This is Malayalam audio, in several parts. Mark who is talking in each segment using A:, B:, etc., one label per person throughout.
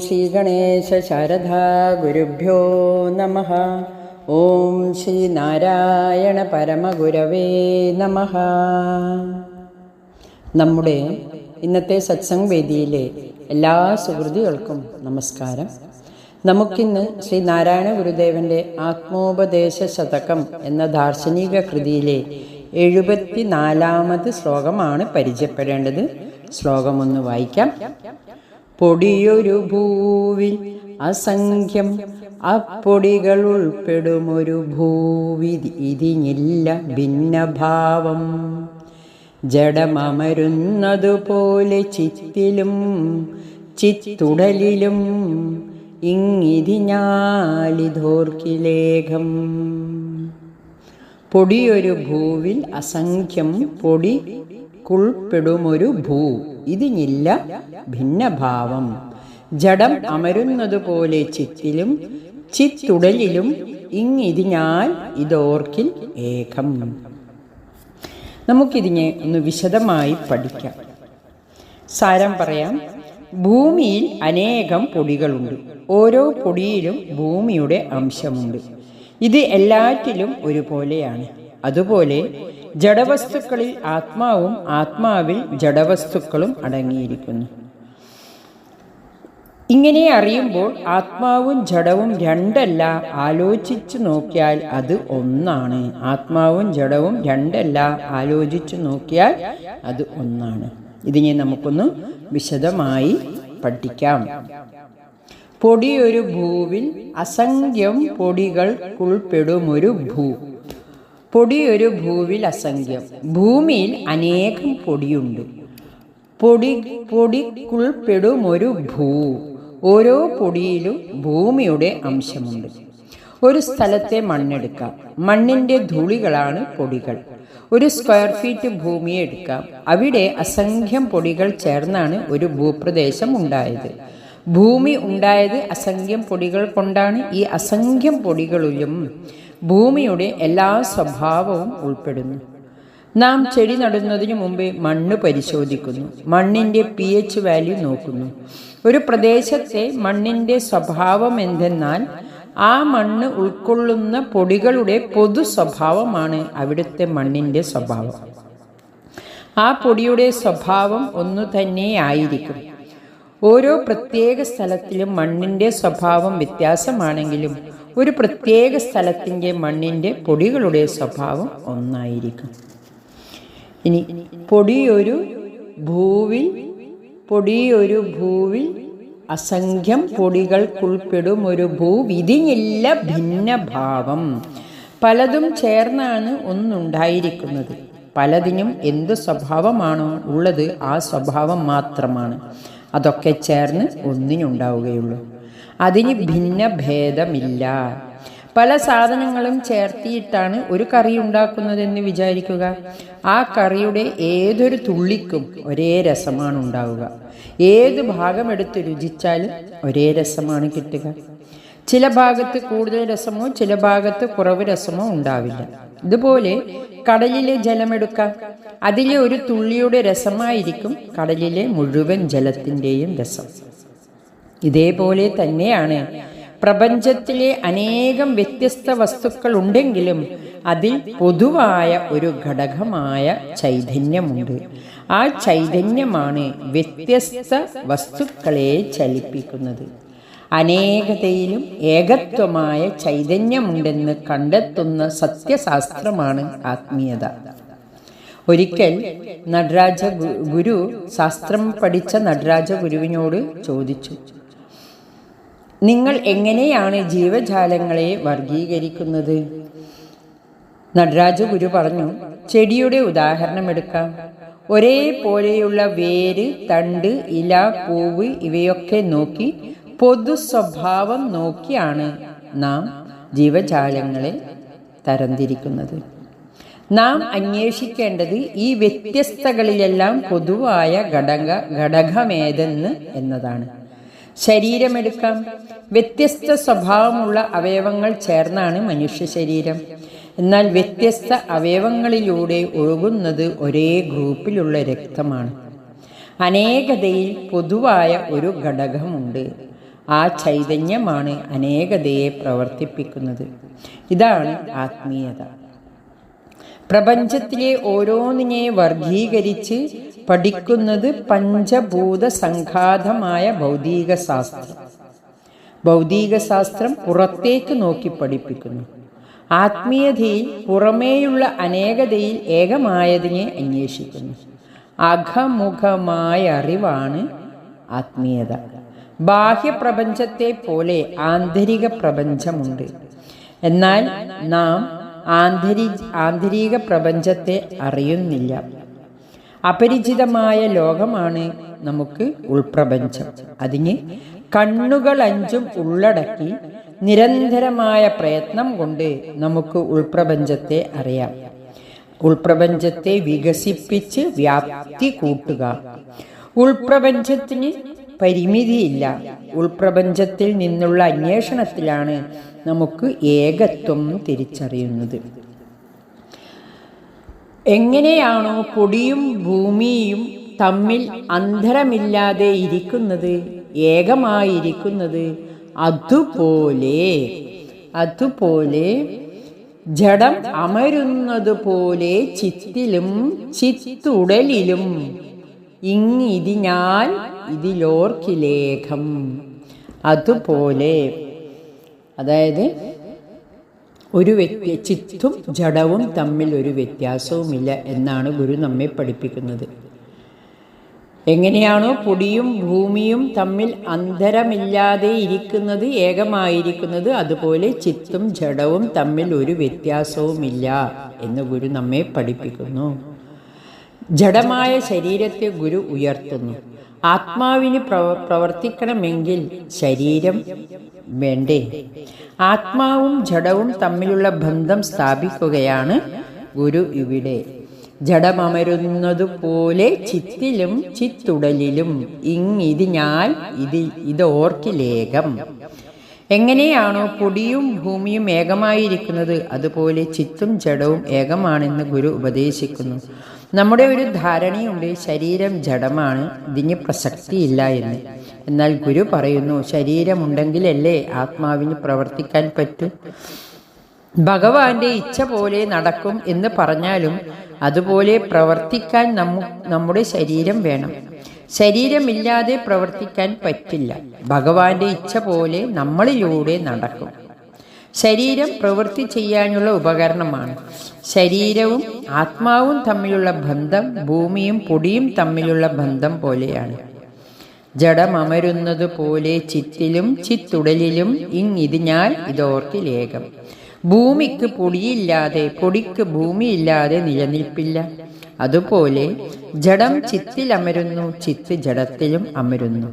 A: ശ്രീ ഗണേശ ശാരദാ ഗുരുഭ്യോ നമഃ. ഓം ശ്രീ നാരായണ പരമഗുരവേ നമഃ. നമ്മുടെ ഇന്നത്തെ സത്സംഗ് വേദിയിലെ എല്ലാ സുഹൃത്തുക്കൾക്കും നമസ്കാരം. നമുക്കിന്ന് ശ്രീ നാരായണ ഗുരുദേവൻ്റെ ആത്മോപദേശ ശതകം എന്ന ദാർശനിക കൃതിയിലെ 74ാമത് ശ്ലോകമാണ് പരിചയപ്പെടേണ്ടത്. ശ്ലോകം ഒന്ന് വായിക്കാം. പൊടിയൊരു ഭൂവിൽ അസംഖ്യം അപ്പൊടികൾ ഉൾപ്പെടുമൊരു ഭൂവിധി ഇതിനില്ല ഭിന്നഭാവം. ജഡമരുന്നതുപോലെ ചിത്തിലും ചിത്തുടലിലും ഇങ്ങിതിഞ്ഞാലിധോർക്കിലേഖം. പൊടിയൊരു ഭൂവിൽ അസംഖ്യം പൊടിക്കുൾപ്പെടുമൊരു ഭൂ ഇതിനില്ല ഭിന്നഭാവം. ജഡം അമരുന്നതുപോലെ ചിത്തിലും ചിത്തുടലിലും ഇങ്ങിതിഞ്ഞാൽ ഇതോർക്കിൽ ഏകം. നമുക്കിതിനെ ഒന്ന് വിശദമായി പഠിക്കാം. സാരം പറയാം. ഭൂമിയിൽ അനേകം പൊടികളുണ്ട്. ഓരോ പൊടിയിലും ഭൂമിയുടെ അംശമുണ്ട്. ഇത് എല്ലാറ്റിലും ഒരുപോലെയാണ്. അതുപോലെ ജഡവസ്തുക്കളിൽ ആത്മാവും ആത്മാവിൽ ജഡവസ്തുക്കളും അടങ്ങിയിരിക്കുന്നു. ഇങ്ങനെ അറിയുമ്പോൾ ആത്മാവും ജഡവും രണ്ടല്ല, ആലോചിച്ചു നോക്കിയാൽ അത് ഒന്നാണ്. ആത്മാവും ജഡവും രണ്ടല്ല, ആലോചിച്ചു നോക്കിയാൽ അത് ഒന്നാണ്. ഇതിനെ നമുക്കൊന്ന് വിശദമായി പഠിക്കാം. പൊടിയൊരു ഭൂവിൽ അസംഖ്യം പൊടികൾക്കുൾപ്പെടുമൊരു ഭൂ. പൊടിയൊരു ഭൂവിൽ അസംഖ്യം. ഭൂമിയിൽ അനേകം പൊടിയുണ്ട്. പൊടിക്കുൾപ്പെടുമൊരു ഭൂ. ഓരോ പൊടിയിലും ഭൂമിയുടെ അംശമുണ്ട്. ഒരു സ്ഥലത്തെ മണ്ണെടുക്കാം. മണ്ണിൻ്റെ ധൂളികളാണ് പൊടികൾ. ഒരു സ്ക്വയർ ഫീറ്റ് ഭൂമിയെ എടുക്കാം. അവിടെ അസംഖ്യം പൊടികൾ ചേർന്നാണ് ഒരു ഭൂപ്രദേശം ഉണ്ടായത്. ഭൂമി ഉണ്ടായത് അസംഖ്യം പൊടികൾ കൊണ്ടാണ്. ഈ അസംഖ്യം പൊടികളിലും ഭൂമിയുടെ എല്ലാ സ്വഭാവവും ഉൾപ്പെടുന്നു. നാം ചെടി നടുന്നതിന് മുമ്പേ മണ്ണ് പരിശോധിക്കുന്നു. മണ്ണിൻ്റെ pH വാല്യൂ നോക്കുന്നു. ഒരു പ്രദേശത്തെ മണ്ണിൻ്റെ സ്വഭാവം എന്തെന്നാൽ ആ മണ്ണ് ഉൾക്കൊള്ളുന്ന പൊടികളുടെ പൊതു സ്വഭാവമാണ് അവിടുത്തെ മണ്ണിൻ്റെ സ്വഭാവം. ആ പൊടിയുടെ സ്വഭാവം ഒന്നു തന്നെയായിരിക്കും. ഓരോ പ്രത്യേക സ്ഥലത്തിലും മണ്ണിൻ്റെ സ്വഭാവം വ്യത്യാസമാണെങ്കിലും ഒരു പ്രത്യേക സ്ഥലത്തിൻ്റെ മണ്ണിൻ്റെ പൊടികളുടെ സ്വഭാവം ഒന്നായിരിക്കും. ഇനി പൊടിയൊരു ഭൂവിൽ അസംഖ്യം പൊടികൾക്കുൾപ്പെടും ഒരു ഭൂവിധിയില്ല ഭിന്നഭാവം. പലതും ചേർന്നാണ് ഒന്നുണ്ടായിരിക്കുന്നത്. പലതിനും എന്ത് സ്വഭാവമാണോ ഉള്ളത് ആ സ്വഭാവം മാത്രമാണ്. അതൊക്കെ ചേർന്ന് ഒന്നിനുണ്ടാവുകയുള്ളൂ. അതിന് ഭിന്നഭേദമില്ല. പല സാധനങ്ങളും ചേർത്തിയിട്ടാണ് ഒരു കറി ഉണ്ടാക്കുന്നതെന്ന് വിചാരിക്കുക. ആ കറിയുടെ ഏതൊരു തുള്ളിക്കും ഒരേ രസമാണ് ഉണ്ടാവുക. ഏത് ഭാഗം എടുത്ത് രുചിച്ചാലും ഒരേ രസമാണ് കിട്ടുക. ചില ഭാഗത്ത് കൂടുതൽ രസമോ ചില ഭാഗത്ത് കുറവ് രസമോ ഉണ്ടാവില്ല. ഇതുപോലെ കടലിലെ ജലമെടുക്കാം. അതിലെ ഒരു തുള്ളിയുടെ രസമായിരിക്കും കടലിലെ മുഴുവൻ ജലത്തിൻ്റെയും രസം. ഇതേപോലെ തന്നെയാണ് പ്രപഞ്ചത്തിലെ അനേകം വ്യത്യസ്ത വസ്തുക്കൾ ഉണ്ടെങ്കിലും അതിൽ പൊതുവായ ഒരു ഘടകമായ ചൈതന്യമുണ്ട്. ആ ചൈതന്യമാണ് വ്യത്യസ്ത വസ്തുക്കളെ ചലിപ്പിക്കുന്നത്. അനേകതയിലും ഏകത്വമായ ചൈതന്യമുണ്ടെന്ന് കണ്ടെത്തുന്ന സത്യശാസ്ത്രമാണ് ആത്മീയത. ഒരിക്കൽ നടരാജ ഗുരു ശാസ്ത്രം പഠിച്ച നടരാജ ഗുരുവിനോട് ചോദിച്ചു, നിങ്ങൾ എങ്ങനെയാണ് ജീവജാലങ്ങളെ വർഗീകരിക്കുന്നത്? നടരാജ ഗുരു പറഞ്ഞു, ചെടിയുടെ ഉദാഹരണം എടുക്കാം. ഒരേപോലെയുള്ള വേര്, തണ്ട്, ഇല, പൂവ് ഇവയൊക്കെ നോക്കി പൊതു സ്വഭാവം നോക്കിയാണ് നാം ജീവജാലങ്ങളെ തരംതിരിക്കുന്നത്. നാം അന്വേഷിക്കേണ്ടത് ഈ വ്യത്യസ്തകളിലെല്ലാം പൊതുവായ ഘടകമേതെന്ന് എന്നതാണ്. ശരീരമെടുക്കാം. വ്യത്യസ്ത സ്വഭാവമുള്ള അവയവങ്ങൾ ചേർന്നാണ് മനുഷ്യ ശരീരം. എന്നാൽ വ്യത്യസ്ത അവയവങ്ങളിലൂടെ ഒഴുകുന്നത് ഒരേ ഗ്രൂപ്പിലുള്ള രക്തമാണ്. അനേകതയിൽ പൊതുവായ ഒരു ഘടകമുണ്ട്. ആ ചൈതന്യമാണ് അനേകതയെ പ്രവർത്തിപ്പിക്കുന്നത്. ഇതാണ് ആത്മീയത. പ്രപഞ്ചത്തിലെ ഓരോന്നിനെ വർഗീകരിച്ച് പഠിക്കുന്നത് പഞ്ചഭൂത സംഘാതമായ ഭൗതികശാസ്ത്രം. ഭൗതികശാസ്ത്രം പുറത്തേക്ക് നോക്കി പഠിപ്പിക്കുന്നു. ആത്മീയതയിൽ പുറമേയുള്ള അനേകതയിൽ ഏകമായതിനെ അന്വേഷിക്കുന്നു. അഘമുഖമായ അറിവാണ് ആത്മീയത. ബാഹ്യപ്രപഞ്ചത്തെ പോലെ ആന്തരിക പ്രപഞ്ചമുണ്ട്. എന്നാൽ നാം ആന്തരിക പ്രപഞ്ചത്തെ അറിയുന്നില്ല. അപരിചിതമായ ലോകമാണ് നമുക്ക് ഉൾപ്രപഞ്ചം. അതിന് കണ്ണുകൾ 5 ഉള്ളടക്കി നിരന്തരമായ പ്രയത്നം കൊണ്ട് നമുക്ക് ഉൾപ്രപഞ്ചത്തെ അറിയാം. ഉൾപ്രപഞ്ചത്തെ വികസിപ്പിച്ച് വ്യാപ്തി കൂട്ടുക. ഉൾപ്രപഞ്ചത്തിന് പരിമിതിയില്ല. ഉൾപ്രപഞ്ചത്തിൽ നിന്നുള്ള അന്വേഷണത്തിലാണ് നമുക്ക് ഏകത്വം തിരിച്ചറിയുന്നത്. എങ്ങനെയാണോ പൊടിയും ഭൂമിയും തമ്മിൽ അന്തരമില്ലാതെ ഇരിക്കുന്നത്, ഏകമായിരിക്കുന്നത്, അതുപോലെ ജഡം അമരുന്നത് പോലെ ചിത്തിലും ചിത്തുടലിലും ഇങ്ങിതിനാൽ ഇതിലോർക്കിലേഖം. അതുപോലെ, അതായത് ഒരു ചിത്തും ജഡവും തമ്മിൽ ഒരു വ്യത്യാസവുമില്ല എന്നാണ് ഗുരു നമ്മെ പഠിപ്പിക്കുന്നത്. എങ്ങനെയാണോ പൊടിയും ഭൂമിയും തമ്മിൽ അന്തരമില്ലാതെ ഇരിക്കുന്നത്, ഏകമായിരിക്കുന്നത്, അതുപോലെ ചിത്തും ജഡവും തമ്മിൽ ഒരു വ്യത്യാസവുമില്ല എന്ന് ഗുരു നമ്മെ പഠിപ്പിക്കുന്നു. ജഡമായ ശരീരത്തെ ഗുരു ഉയർത്തുന്നു. ആത്മാവിന് പ്രവർത്തിക്കണമെങ്കിൽ ശരീരം വേണ്ടേ? ആത്മാവും ജഡവും തമ്മിലുള്ള ബന്ധം സ്ഥാപിക്കുകയാണ് ഗുരു ഇവിടെ. ജഡമമരുന്നതുപോലെ ചിത്തിലും ചിത്തുടലിലും ഇങ്ങിതിനാൽ ഇതോർക്കിലേകം. എങ്ങനെയാണോ പൊടിയും ഭൂമിയും ഏകമായിരിക്കുന്നത്, അതുപോലെ ചിത്തും ജഡവും ഏകമാണെന്ന് ഗുരു ഉപദേശിക്കുന്നു. നമ്മുടെ ഒരു ധാരണയുണ്ട്, ശരീരം ജഡമാണ്, ഇതിന് പ്രസക്തിയില്ല എന്ന്. എന്നാൽ ഗുരു പറയുന്നു, ശരീരമുണ്ടെങ്കിലല്ലേ ആത്മാവിന് പ്രവർത്തിക്കാൻ പറ്റൂ. ഭഗവാന്റെ ഇച്ഛ പോലെ നടക്കും എന്ന് പറഞ്ഞാലും അതുപോലെ പ്രവർത്തിക്കാൻ നമ്മുടെ ശരീരം വേണം. ശരീരമില്ലാതെ പ്രവർത്തിക്കാൻ പറ്റില്ല. ഭഗവാന്റെ ഇച്ഛ പോലെ നമ്മളിലൂടെ നടക്കും. ശരീരം പ്രവൃത്തി ചെയ്യാനുള്ള ഉപകരണമാണ്. ശരീരവും ആത്മാവും തമ്മിലുള്ള ബന്ധം ഭൂമിയും പൊടിയും തമ്മിലുള്ള ബന്ധം പോലെയാണ്. ജഡമമരുന്നത് പോലെ ചിത്തിലും ചിത്തുടലിലും ഇങ്ങിതിനാൽ ഇതോർക്കിലേകം. ഭൂമിക്ക് പൊടിയില്ലാതെ, പൊടിക്ക് ഭൂമിയില്ലാതെ നിലനിൽപ്പില്ല. അതുപോലെ ജഡം ചിത്തിൽ അമരുന്നു, ചിത്ത് ജഡത്തിലും അമരുന്നു.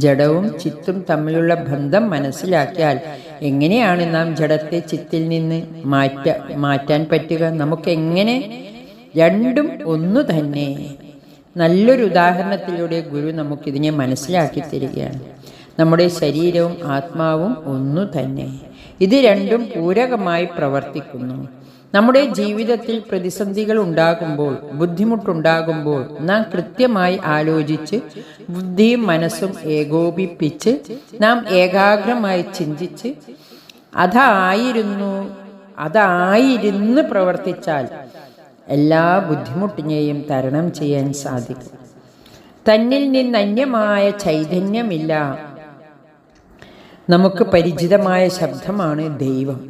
A: ജഡവും ചിത്തും തമ്മിലുള്ള ബന്ധം മനസ്സിലാക്കിയാൽ എങ്ങനെയാണ് നാം ജഡത്തെ ചിത്തിൽ നിന്ന് മാറ്റാൻ പറ്റുക? നമുക്കെങ്ങനെ? രണ്ടും ഒന്നു തന്നെ. നല്ലൊരു ഉദാഹരണത്തിലൂടെ ഗുരു നമുക്കിതിനെ മനസ്സിലാക്കി തരികയാണ്. നമ്മുടെ ശരീരവും ആത്മാവും ഒന്നു തന്നെ. ഇത് രണ്ടും പൂരകമായി പ്രവർത്തിക്കുന്നു. നമ്മുടെ ജീവിതത്തിൽ പ്രതിസന്ധികൾ ഉണ്ടാകുമ്പോൾ, ബുദ്ധിമുട്ടുണ്ടാകുമ്പോൾ നാം കൃത്യമായി ആലോചിച്ച് ബുദ്ധിയും മനസ്സും ഏകോപിപ്പിച്ച് നാം ഏകാഗ്രമായി ചിന്തിച്ച് അതായിരുന്നു പ്രവർത്തിച്ചാൽ എല്ലാ ബുദ്ധിമുട്ടിനെയും തരണം ചെയ്യാൻ സാധിക്കും. തന്നിൽ നിന്ന് അന്യമായ ചൈതന്യമില്ല. നമുക്ക് പരിചിതമായ ശബ്ദമാണ് ദൈവം.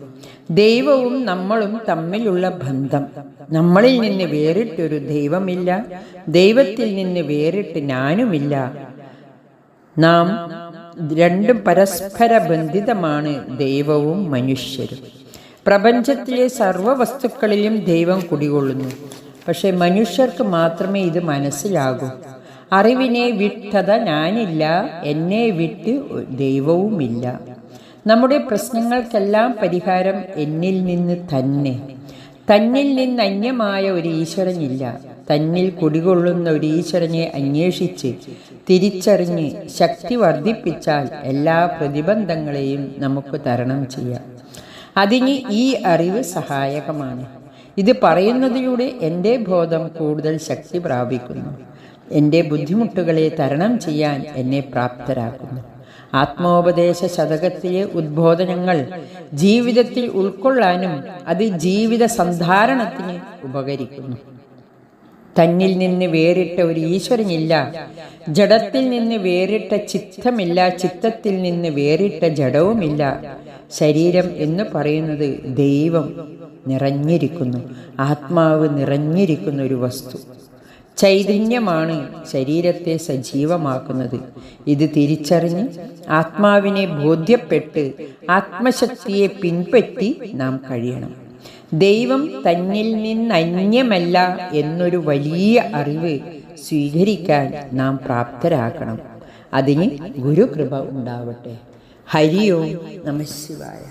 A: ദൈവവും നമ്മളും തമ്മിലുള്ള ബന്ധം. നമ്മളിൽ നിന്ന് വേറിട്ടൊരു ദൈവമില്ല, ദൈവത്തിൽ നിന്ന് വേറിട്ട് ഞാനുമില്ല. നാം രണ്ടും പരസ്പര ബന്ധിതമാണ്, ദൈവവും മനുഷ്യരും. പ്രപഞ്ചത്തിലെ സർവ്വ വസ്തുക്കളിലും ദൈവം കുടികൊള്ളുന്നു. പക്ഷെ മനുഷ്യർക്ക് മാത്രമേ ഇത് മനസ്സിലാകൂ. അറിവിനെ വിട്ടത ഞാനില്ല, എന്നെ വിട്ട് ദൈവവുമില്ല. നമ്മുടെ പ്രശ്നങ്ങൾക്കെല്ലാം പരിഹാരം എന്നിൽ നിന്ന് തന്നെ. തന്നിൽ നിന്ന് അന്യമായ ഒരു ഈശ്വരനില്ല. തന്നിൽ കുടികൊള്ളുന്ന ഒരു ഈശ്വരനെ അന്വേഷിച്ച് തിരിച്ചറിഞ്ഞ് ശക്തി വർദ്ധിപ്പിച്ചാൽ എല്ലാ പ്രതിബന്ധങ്ങളെയും നമുക്ക് തരണം ചെയ്യാം. അതിന് ഈ അറിവ് സഹായകമാണ്. ഇത് പറയുന്നതിലൂടെ എൻ്റെ ബോധം കൂടുതൽ ശക്തി പ്രാപിക്കുന്നു. എൻ്റെ ബുദ്ധിമുട്ടുകളെ തരണം ചെയ്യാൻ എന്നെ പ്രാപ്തരാക്കുന്നു. ആത്മോപദേശ ശതകത്തിലെ ഉദ്ബോധനങ്ങൾ ജീവിതത്തിൽ ഉൾക്കൊള്ളാനും അത് ജീവിത സന്ധാരണത്തിന് ഉപകരിക്കുന്നു. തന്നിൽ നിന്ന് വേറിട്ട ഒരു ഈശ്വരനില്ല, ജഡത്തിൽ നിന്ന് വേറിട്ട ചിത്തമില്ല, ചിത്തത്തിൽ നിന്ന് വേറിട്ട ജഡവുമില്ല. ശരീരം എന്ന് പറയുന്നത് ദൈവം നിറഞ്ഞിരിക്കുന്നു, ആത്മാവ് നിറഞ്ഞിരിക്കുന്ന ഒരു വസ്തു. ചൈതന്യമാണ് ശരീരത്തെ സജീവമാക്കുന്നത്. ഇത് തിരിച്ചറിഞ്ഞ് ആത്മാവിനെ ബോധ്യപ്പെട്ട് ആത്മശക്തിയെ പിൻപറ്റി നാം കഴിയണം. ദൈവം തന്നിൽ നിന്ന് അന്യമല്ല എന്നൊരു വലിയ അറിവ് സ്വീകരിക്കാൻ നാം പ്രാപ്തരാക്കണം. അതിന് ഗുരുകൃപ ഉണ്ടാവട്ടെ. ഹരി ഓം നമഃ ശിവായ.